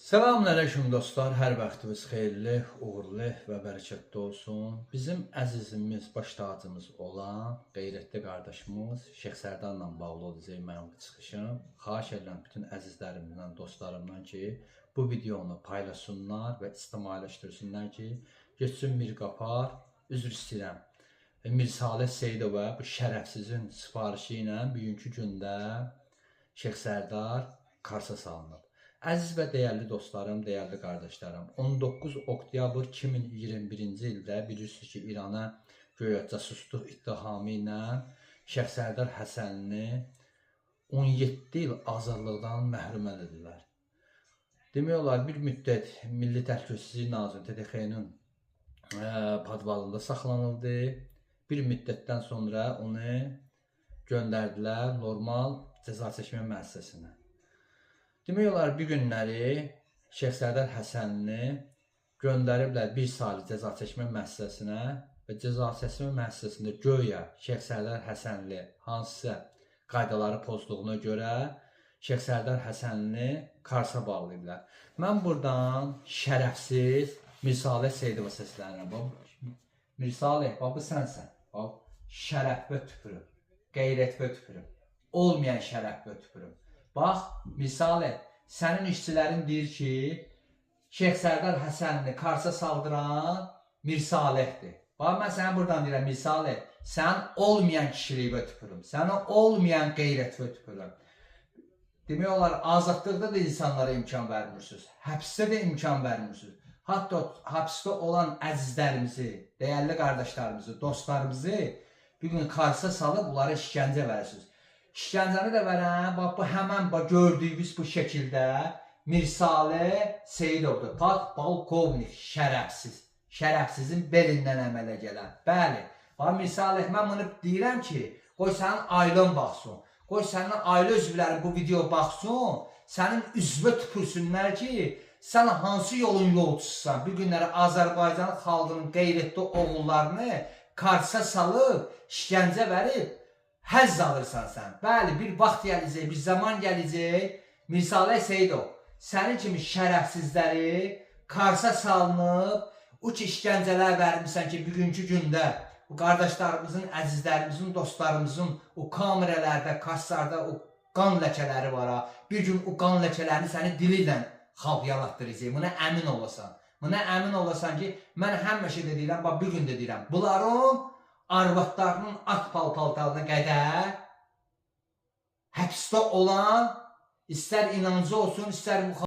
Selamünaleyküm dostlar, hər vaxtınız xeyirli, uğurlu və bərəkətli olsun. Bizim əzizimiz, baş tacımız olan qeyrətli qardaşımız Şeyx Sərdarla bağlı olacaq mənim çıxışım. Xahiş edirəm bütün əzizlərimdən, dostlarımdan ki, bu videonu paylaşsınlar və ictimailəşdirsinlər ki, getsin Mirqapar, üzr istəyirəm. Mir Saleh Seyidova bu şərəfsizin sifarişi ilə bugünkü gündə Şeyx Sərdar Karsa salınıb. Əziz və dəyərli dostlarım, dəyərli qardaşlarım, 19 oktyabr 2021-ci ildə bilirsiniz ki, İrana göyə casusluq ittihamı ilə Şeyx Sərdar Həsənini 17 il azadlıqdan məhrum edildilər. Demək olar bir müddət Milli Təhlükəsizlik Nazirliyi TTX-nin padvalında saxlanıldı. Bir müddətdən sonra onu göndərdilər normal cəza çəkmə müəssisəsinə. Demək olar bir günləri Şeyx Sərdar Həsənini göndəriblər bir saylı cəza çəkmə müəssisəsinə və cəza çəkmə müəssisəsində göyə Şeyx Sərdar Həsənli hansısa qaydaları pozduğuna görə Şeyx Sərdar Həsənli Karsa bağlayıblar. Mən buradan şərəfsiz Mir Saleh Seyidova səslənirəm. Mir Saleh, bu sənsən. Şərəfə tüpürüm, qeyrətə tüpürüm, olmayan şərəfə tüpürüm. Bax, misal sənin işçilərin deyir ki, Şeyx Sərdar Həsənini Karsa saldıran Mir Salehdir. Bax, mən sənə buradan deyirəm, Mir Saleh, sən olmayan kişiliyyə tüpürüm, sənə olmayan qeyrətə tüpürüm. Demək olar, azadlıqda da insanlara imkan vermirsiniz, həbsdə də imkan vermirsiniz. Hatta həbsdə olan əzizlərimizi, dəyərli qardaşlarımızı, dostlarımızı bir gün Karsa salıb onlara işgəncə verirsiniz. İşgəncəni də verəm, bax, bu həmən gördüyünüz bu şəkildə Mir Saleh Seyidovdur. Polkovnik, şərəfsiz. Şərəfsizin belindən əmələ gələn. Bəli, bax, Mir Saleh, mən bunu deyirəm ki, qoy sənin ailən baxsın. Qoy sənin ailə üzvlərin bu video baxsın, sənin üzvə tüpürsünlər ki, sən hansı yolun yolçususan. Bir günləri Azərbaycan xalqının qeyrətli oğullarını Karsa salıb, işgəncə verib, həzz alırsan sən. Bəli, bir vaxt gələcək, bir zaman gələcək. Mir Saleh Seyidov, sənin kimi şərəfsizləri Karsa salınıb, o ki işgəncələr vermişsən ki, bugünkü gündə bu qardaşlarımızın, əzizlərimizin, dostlarımızın o kamerələrdə, kasslarda o qan ləkələri var ha. Bir gün o qan ləkələrini səni dili ilə xalqyalatdıracaq. Buna əmin olasan. Buna əmin olasan ki, mən həmişə də deyirəm, bax, bir gün də deyirəm, bunların arvadlarının at paltarlarına qədər həbsdə olan, istər inancı olsun, istər